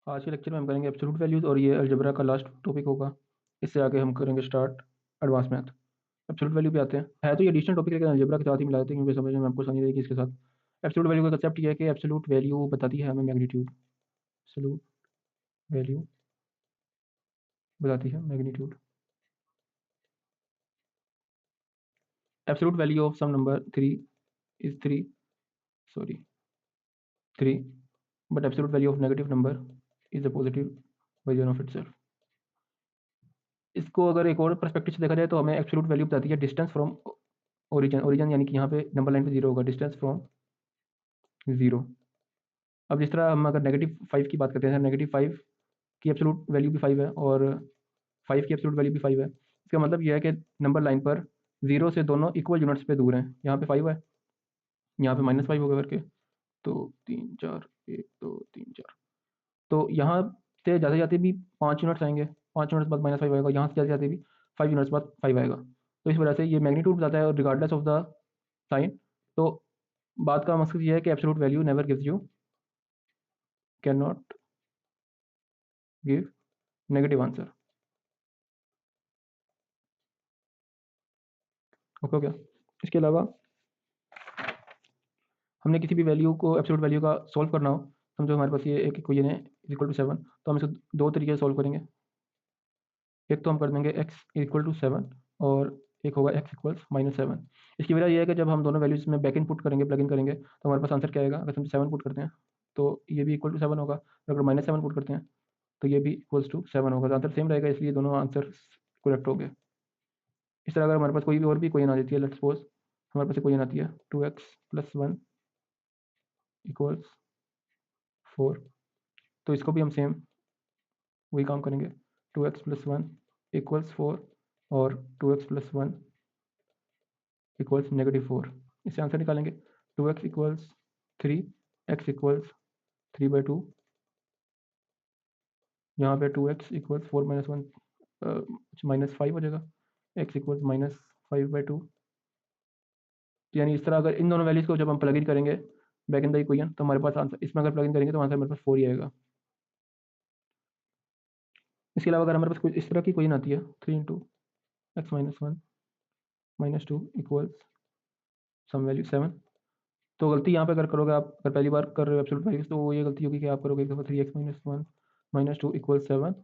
आज के लेक्चर में हम करेंगे एब्सोल्यूट वैल्यूज़ और ये अलजेब्रा का लास्ट टॉपिक होगा। इससे आगे हम करेंगे start advance math. Absolute value पे आते हैं। है तो ये एडिशनल टॉपिक लेकिन अलजेब्रा के साथ ही मिला देते हैं क्योंकि समझ में आपको आसानी रहेगी इसके साथ। एब्सोल्यूट वैल्यू का कंसेप्ट ये है कि एब्सोल्यूट वैल्यू बताती है हमें मैग्नीट्यूड। एब्सोल्यूट वैल्यू बताती है magnitude. Absolute value of some number 3 is 3 sorry 3 but absolute value of negative number is the positive version of itself. इसको अगर एक और पर्सपेक्टिव से देखा जाए तो हमें एब्सोल्यूट वैल्यू बताती है डिस्टेंस फ्रॉम ओरिजिन। ओरिजिन यानी कि यहाँ पे नंबर लाइन पे जीरो होगा, डिस्टेंस फ्रॉम जीरो। अब जिस तरह हम अगर -5 की बात करते हैं, -5 की एब्सोल्यूट वैल्यू भी 5 है और 5 की एब्सोल्यूट वैल्यू भी 5 है। इसका मतलब ये है कि नंबर लाइन पर 0 से दोनों इक्वल यूनिट्स पे दूर हैं। यहाँ पे 5 है, यहाँ पे -5 होगा करके, तो 3 4 1 2 3 4। तो यहाँ से जाते जाते भी 5 यूनिट्स आएंगे, 5 यूनिट्स बाद -5 आएगा, यहाँ से जाते जाते भी 5 यूनिट्स बाद 5 आएगा। तो इस वजह से ये मैग्नीट्यूड बताता है रिगार्डलेस ऑफ द साइन। तो बात का मकसद ये है कि absolute value never gives you, can not give negative answer. Okay हो गया। इसके अलावा हमने किसी भी वैल्यू को एब्सोल्यूट वैल्यू का सॉल्व करना हो, समझो हमारे पास ये एक इक्वेशन है इक्वल टू 7, तो हम इसको दो तरीके से सॉल्व करेंगे। एक तो हम कर देंगे x इक्वल टू 7 और एक होगा x इक्वल्स -7। इसकी वजह ये है कि जब हम दोनों वैल्यूज में बैक इन पुट करेंगे, प्लग इन करेंगे, तो हमारे पास आंसर क्या आएगा। अगर हम 7 पुट करते हैं तो ये भी इक्वल टू 7 होगा, और अगर -7 पुट करते हैं तो ये भी इक्वल्स टू 7 होगा। तो आंसर सेम रहेगा, इसलिए दोनों आंसर करेक्ट हो गए। इस तरह अगर हमारे पास कोई भी और भी इक्वेशन आ जाती है, लेट्स सपोज हमारे पास इक्वेशन आती है 2x + 1 इक्वल्स 4, तो इसको भी हम सेम वही काम करेंगे। 2x + 1 इक्वल्स 4 और 2x + 1 इक्वल्स -4। इससे आंसर निकालेंगे। 2x equals 3, x equals 3/2। यहाँ पे 2x इक्वल्स 4 - 1 -5 हो जाएगा, x इक्वल्स -5/2। यानी इस तरह अगर इन दोनों वैल्यूज़ को जब हम प्लग इन करेंगे बैक इन द इक्वेशन, तो हमारे पास आंसर, इसमें अगर प्लग इन करेंगे तो आंसर हमारे पास 4 ही आएगा। इसके अलावा अगर हमारे पास कोई इस तरह की इक्वेशन आती है 3 × x - 1 - 2 इक्वल्स सम वैल्यू 7, तो गलती यहाँ पे अगर करोगे आप, अगर पहली बार कर रहे हो एब्सोल्यूट वैल्यूज, तो वो ये गलती होगी कि आप करोगे 3x - 1 - 2 इक्वल्स 7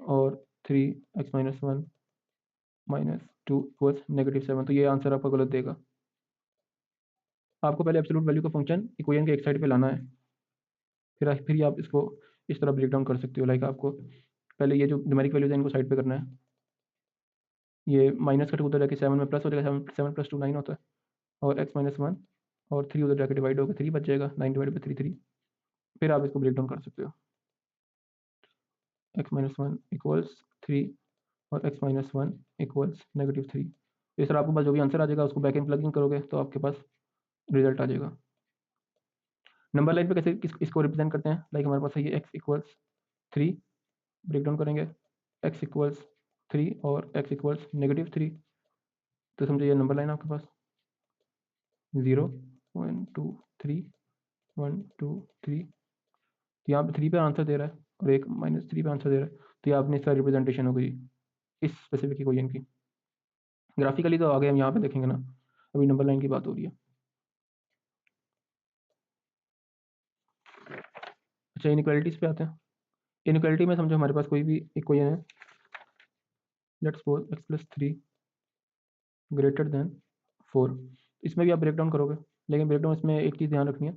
और 3x - 1 - 2 इक्वल्स -7, तो ये आंसर आपका गलत देगा। आपको पहले एब्सोल्यूट वैल्यू का फंक्शन इक्वेशन के एक साइड पे लाना है, फिर ही आप इसको इस तरह ब्रेक डाउन कर सकते हो। लाइक आपको पहले ये जो न्यूमेरिक वैल्यूज है इनको साइड पे करना है। ये माइनस का 2 उधर जाके 7 में प्लस हो जाएगा, 7 + 2 9 होता है, और x - 1 और 3 उधर जाके डिवाइड होगा, 3 बच जाएगा, 9 / 3 3। फिर आप इसको ब्रेक डाउन कर सकते हो। x - 1 इक्वल्स 3 और x - 1 इक्वल्स -3। इस तरह आपके पास जो भी आंसर आ जाएगा उसको बैक इन प्लग इन करोगे तो आपके पास रिजल्ट आ जाएगा। नंबर लाइन पे कैसे इसको रिप्रेजेंट करते हैं, लाइक हमारे पास है ये x इक्वल्स 3, ब्रेक डाउन करेंगे x इक्वल्स 3 और x इक्वल्स -3, तो समझो ये नंबर लाइन आपके पास 0 1 2 3 1 2 3। तो यहाँ पे 3 पे आंसर दे रहा है और एक -3 पे आंसर दे रहा है, तो ये आपने इसका रिप्रेजेंटेशन हो गई इस स्पेसिफिक इक्वेशन की। ग्राफिकली तो आगे हम यहाँ पे देखेंगे ना, अभी नंबर लाइन की बात हो रही है। अच्छा, इनइक्वालिटीज पे आते हैं। इनइक्वालिटी में समझो हमारे पास कोई भी इक्वेशन है, let's suppose x + 3 greater than 4। इसमें भी आप ब्रेक डाउन करोगे, लेकिन ब्रेक डाउन इसमें एक चीज़ ध्यान रखनी है,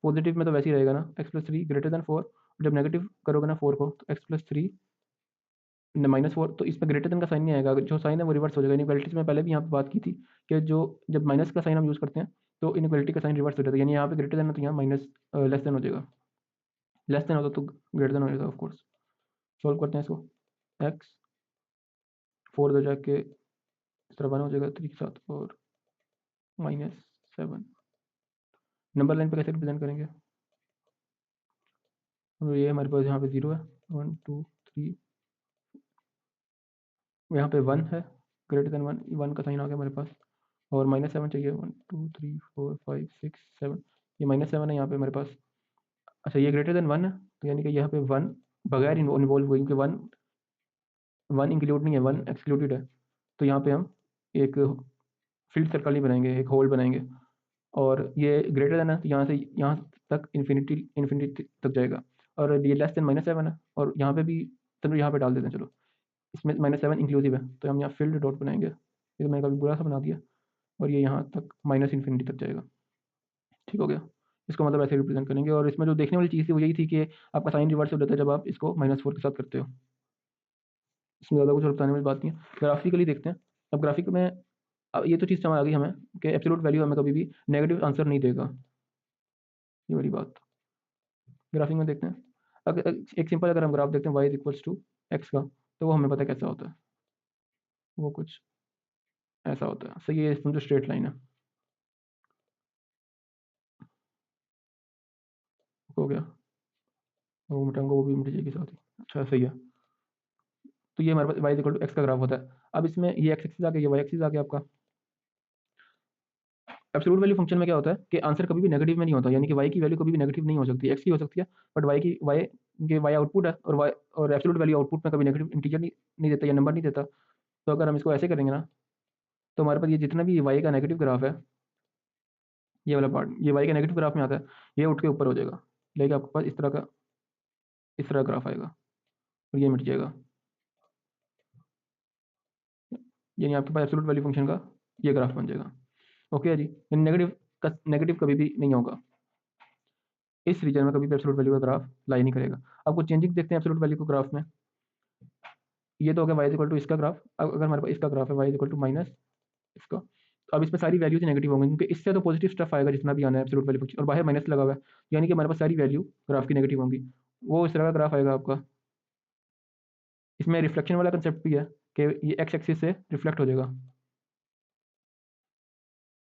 पॉजिटिव में तो वैसे ही रहेगा ना, x + 3 ग्रेटर देन 4। जब नेगेटिव करोगे ना 4 को, तो x + 3 -4, तो इसमें ग्रेटर देन का साइन नहीं आएगा, जो साइन है वो रिवर्स हो जाएगा। इनइक्वालिटीज में पहले भी यहाँ पे बात की थी कि जो जब माइनस का साइन हम यूज़ करते हैं तो इनइक्वालिटी का साइन रिवर्स हो जाता है, यानी यहाँ पे ग्रेटर देन है तो यहाँ माइनस लेस देन हो जाएगा, लेस देन होता तो ग्रेटर देन हो जाएगा ऑफकोर्स। सॉल्व करते हैं इसको। x 4 उधर जाके इस तरह 1 हो जाएगा 3 के साथ, और -7। नंबर लाइन पे कैसे रिप्रेजेंट करेंगे, तो ये हमारे पास यहाँ पे 0 है, 1 2 3, यहाँ पे 1 है, ग्रेटर देन 1, 1 का साइन आ गया हमारे पास, और -7 चाहिए, 1 2 3 4 5 6 7, ये -7 है यहाँ पे हमारे पास। अच्छा, ये ग्रेटर देन 1 है, तो यानी कि यहाँ पे 1 बगैर इन्वॉल्व हुए, क्योंकि 1 इंक्लूड नहीं है, 1 एक्सक्लूडेड है। तो यहाँ पे हम एक फील्ड सर्कल नहीं बनाएंगे, एक होल बनाएंगे, और ये ग्रेटर देन है तो यहाँ से यहाँ तक इन्फिनिटी तक जाएगा, और ये लेस देन -7 है, और यहाँ पे भी, चलो यहाँ पे डाल देते हैं, चलो इसमें -7 इंक्लूसिव है, तो हम यहाँ फील्ड डॉट बनाएंगे। ये तो मैंने कभी बुरा सा बना दिया, और ये यहाँ तक -इन्फिनिटी तक जाएगा। ठीक हो गया, इसको मतलब ऐसे रिप्रेजेंट करेंगे। और इसमें जो देखने वाली चीज़ थी वो यही थी कि आपका साइन रिवर्स हो जाता है जब आप इसको -4 के साथ करते हो। इसमें ज़्यादा कुछ और बताने वाली बात नहीं है। ग्राफिकली देखते हैं। अब ग्राफिक में अब ये तो चीज़ समझ आ गई हमें कि एब्सोल्यूट वैल्यू हमें कभी भी नेगेटिव आंसर नहीं देगा, ये वाली बात। ग्राफिक में देखते हैं, अगर एक सिंपल अगर हम ग्राफ देखते हैं y is equals to x का, तो वो हमें पता है कैसा होता है, वो कुछ ऐसा होता है। सही है, इसमें जो स्ट्रेट लाइन है, हो गया, वो मिटाऊंगा, वो भी मिट जाएगी साथ ही। अच्छा सही है, तो ये हमारे पास y is equal to x का ग्राफ होता है। अब इसमें ये एक्स एक्सिस आ गया, ये वाई एक्सिस आ गया आपका। एब्सोल्यूट वैल्यू फंक्शन में क्या होता है कि आंसर कभी भी नेगेटिव में नहीं होता, यानी कि y की वैल्यू कभी भी नेगेटिव नहीं हो सकती, x की हो सकती है, बट y आउटपुट है, और एब्सोल्यूट वैल्यू आउटपुट में कभी नेगेटिव इंटीजर नहीं देता या नंबर नहीं देता। तो अगर हम इसको ऐसे करेंगे ना, तो हमारे पास ये जितना भी y का नेगेटिव ग्राफ है, ये वाला पार्ट, ये y के नेगेटिव ग्राफ में आता है, ये उठ के ऊपर हो जाएगा, लेकिन आपके पास इस तरह ग्राफ आएगा, और ये मिट जाएगा, यानी आपके पास एब्सोल्यूट वैल्यू फंक्शन का ये ग्राफ बन जाएगा। ओके जी, नेगेटिव कभी भी नहीं होगा, इस रीजन में कभी भी एब्सोल्यूट वैल्यू का ग्राफ लाई नहीं करेगा। अब कुछ चेंजिंग देखते हैं एब्सोल्यूट वैल्यू को ग्राफ में। ये तो हो गया y इक्वल टू इसका ग्राफ। अब अगर हमारे पास इसका ग्राफ है y इक्वल टू माइनस इसका, तो अब इसमें सारी वैल्यूज नेगेटिव होंगी, क्योंकि इससे तो पॉजिटिव स्टफ आएगा जितना भी आना है एब्सोल्यूट वैल्यू फंक्शन, और बाहर माइनस लगा हुआ है, यानी कि हमारे पास सारी वैल्यू ग्राफ की नेगेटिव होंगी। वो इस तरह का ग्राफ आएगा आपका। इसमें रिफ्लेक्शन वाला कंसेप्ट भी है कि ये एक्स एक्सिस से रिफ्लेक्ट हो जाएगा।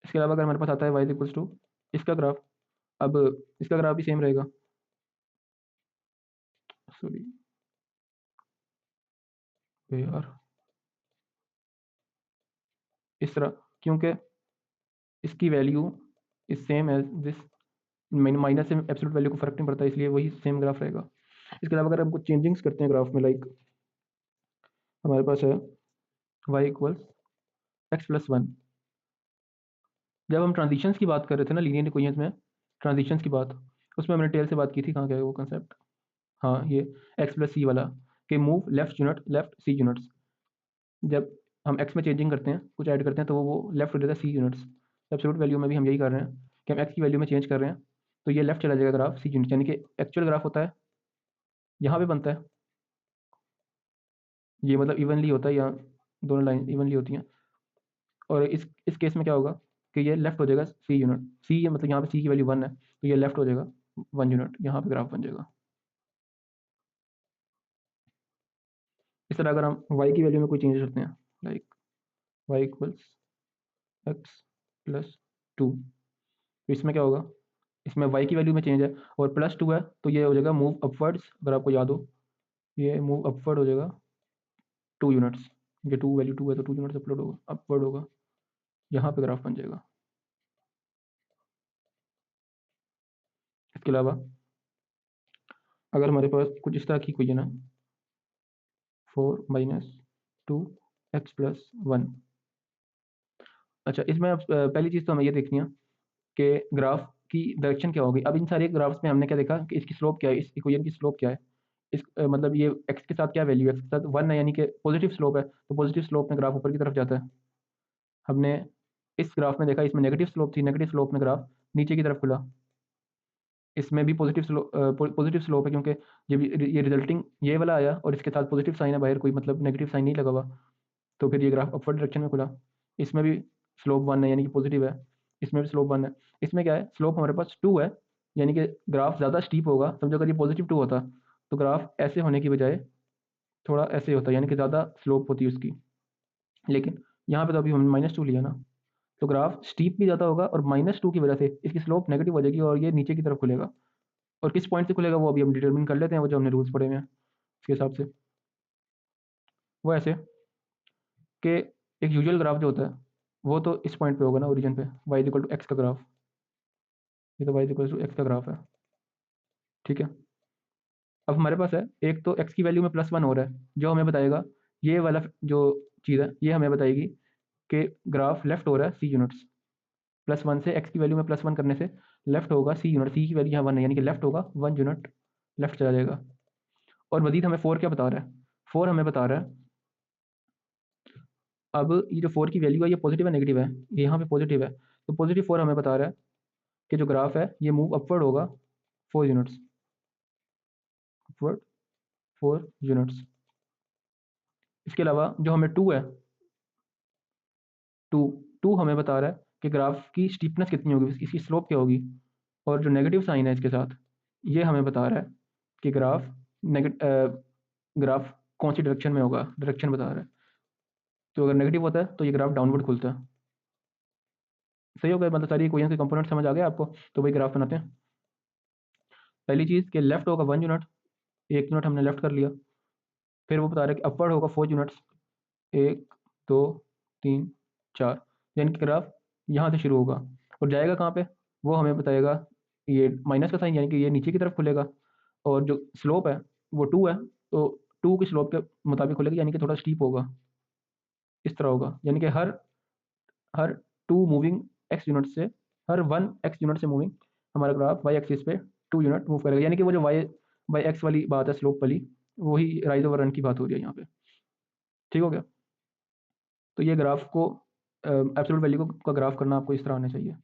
इसके अलावा अगर हमारे पास आता है y इक्वल्स टू इसका ग्राफ, अब इसका ग्राफ भी सेम रहेगा, सॉरी यार, इस तरह, क्योंकि इसकी value is same as this, minus से एब्सोल्यूट वैल्यू को फर्क नहीं पड़ता, इसलिए वही सेम ग्राफ रहेगा। इसके अलावा अगर हम कुछ चेंजिंग्स करते हैं ग्राफ में, लाइक हमारे पास है y इक्वल्स एक्स प्लस 1। जब हम ट्रांजिशंस की बात कर रहे थे ना लीनियर इक्वेशंस में, ट्रांजिशंस की बात, उसमें हमने टेल से बात की थी, कहाँ गया वो कंसेप्ट, हाँ ये एक्स प्लस सी वाला, कि मूव लेफ्ट यूनिट लेफ्ट सी यूनिट्स। जब हम एक्स में चेंजिंग करते हैं, कुछ ऐड करते हैं, तो वो लेफ्ट हो जाता है सी यूनिट्स। एब्सोल्यूट वैल्यू में भी हम यही कर रहे हैं कि हम एक्स की वैल्यू में चेंज कर रहे हैं, तो ये लेफ्ट चला जाएगा ग्राफ सी यूनिट, यानी कि एक्चुअल ग्राफ होता है यहाँ पे बनता है, ये मतलब इवनली होता है, यहाँ दोनों लाइन इवनली होती हैं। और इस केस में क्या होगा कि ये लेफ्ट हो जाएगा सी यूनिट, सी मतलब यहाँ पे सी की वैल्यू 1 है, तो ये लेफ्ट हो जाएगा 1 यूनिट, यहाँ पे ग्राफ बन जाएगा। इस तरह अगर हम y की वैल्यू में कोई चेंज करते हैं, like y equals x plus 2, तो इसमें क्या होगा, इसमें y की वैल्यू में चेंज है और +2 है, तो ये हो जाएगा मूव अपवर्ड्स, अगर आपको याद हो, ये मूव अपवर्ड हो जाएगा 2 यूनिट्स, ये 2 वैल्यू 2 है तो 2 यूनिट्स अपलोड होगा, अपवर्ड होगा, यहाँ पे ग्राफ बन जाएगा। इसके अलावा अगर हमारे पास कुछ इस तरह की कोई है ना, 4 माइनस 2 एक्स प्लस 1। अच्छा, इसमें अब पहली चीज़ तो हमें ये देखनी है कि ग्राफ की डायरेक्शन क्या होगी। अब इन सारे ग्राफ्स में हमने क्या देखा कि इसकी स्लोप क्या है, इस इक्वेशन की स्लोप क्या है, मतलब ये एक्स के साथ क्या वैल्यू है, एक्स के साथ 1 है, यानी कि पॉजिटिव स्लोप है, तो पॉजिटिव स्लोप में ग्राफ ऊपर की तरफ जाता है। हमने इस ग्राफ में देखा, इसमें नेगेटिव स्लोप थी, नेगेटिव स्लोप में ग्राफ नीचे की तरफ खुला। इसमें भी पॉजिटिव स्लोप है, क्योंकि जब ये रिजल्टिंग ये वाला आया और इसके साथ पॉजिटिव साइन है बाहर, कोई मतलब नेगेटिव साइन नहीं लगा हुआ, तो फिर ये ग्राफ अपवर्ड डायरेक्शन में खुला। इसमें भी स्लोप 1 है, यानी कि पॉजिटिव है, इसमें भी स्लोप 1 है। इसमें क्या है, स्लोप हमारे पास 2 है, यानी कि ग्राफ ज़्यादा स्टीप होगा। समझो अगर ये पॉजिटिव 2 होता, तो ग्राफ ऐसे होने की बजाय थोड़ा ऐसे होता, यानी कि ज़्यादा स्लोप होती उसकी। लेकिन यहाँ पे तो अभी हमने -2 लिया ना, तो ग्राफ स्टीप भी ज़्यादा होगा, और -2 की वजह से इसकी स्लोप नेगेटिव हो जाएगी, और ये नीचे की तरफ खुलेगा। और किस पॉइंट से खुलेगा वो अभी हम डिटरमिन कर लेते हैं, वो जो हमने रूल्स पढ़े हुए हैं उसके हिसाब से। वो ऐसे कि एक यूजुअल ग्राफ जो होता है वो तो इस पॉइंट पे होगा ना, ओरिजिन पे, y इक्वल टू एक्स का ग्राफ, ये तो y इक्वल टू एक्स का ग्राफ है, ठीक है। अब हमारे पास है एक तो एक्स की वैल्यू में +1 हो रहा है, जो हमें बताएगा ये वाला जो चीज़ है ये हमें बताएगी कि ग्राफ लेफ्ट हो रहा है सी यूनिट्स। +1 से एक्स की वैल्यू में +1 करने से लेफ्ट होगा सी यूनिट, सी की वैल्यू यहाँ 1 है यानी कि लेफ्ट होगा 1 यूनिट लेफ्ट चला जाएगा। और मजीद हमें 4 क्या बता रहा है, 4 हमें बता रहा है, अब ये जो 4 की वैल्यू है ये पॉजिटिव है नेगेटिव है, ये यहाँ पे पॉजिटिव है, तो पॉजिटिव 4 हमें बता रहा है कि जो ग्राफ है ये मूव अपवर्ड होगा 4 यूनिट्स, अपवर्ड 4 यूनिट्स। इसके अलावा जो हमें 2 है, 2 2 हमें बता रहा है कि ग्राफ की स्टीपनेस कितनी होगी, इसकी स्लोप क्या होगी। और जो नेगेटिव साइन है इसके साथ, ये हमें बता रहा है कि ग्राफ कौन सी डायरेक्शन में होगा, डायरेक्शन बता रहा है। तो अगर नेगेटिव होता है तो ये ग्राफ डाउनवर्ड खुलता है। सही हो गया, मतलब सारी इक्वेशन के कंपोनेंट समझ आ गए आपको। तो वही ग्राफ बनाते हैं। पहली चीज़ कि लेफ्ट होगा 1 यूनिट, 1 यूनिट हमने लेफ्ट कर लिया। फिर वो बता रहा है कि अपवर्ड होगा 4 यूनिट्स, 1 2 3 4, यानी कि ग्राफ यहाँ से शुरू होगा और जाएगा कहाँ पे, वो हमें बताएगा। ये माइनस का साइन यानी कि ये नीचे की तरफ खुलेगा। और जो स्लोप है वो 2 है, तो 2 की स्लोप के मुताबिक खुलेगा, यानी कि थोड़ा स्टीप होगा, इस तरह होगा। यानी कि हर हर 2 मूविंग एक्स यूनिट से, हर 1 एक्स यूनिट से मूविंग हमारा ग्राफ वाई एक्सिस पे 2 यूनिट मूव करेगा। यानी कि वो जो वाई बाई एक्स वाली बात है स्लोप वाली, वही राइज ओवर रन की बात हो रही है यहाँ पे। ठीक हो गया। तो ये ग्राफ को एब्सोल्यूट वैल्यू का ग्राफ करना आपको इस तरह आना चाहिए।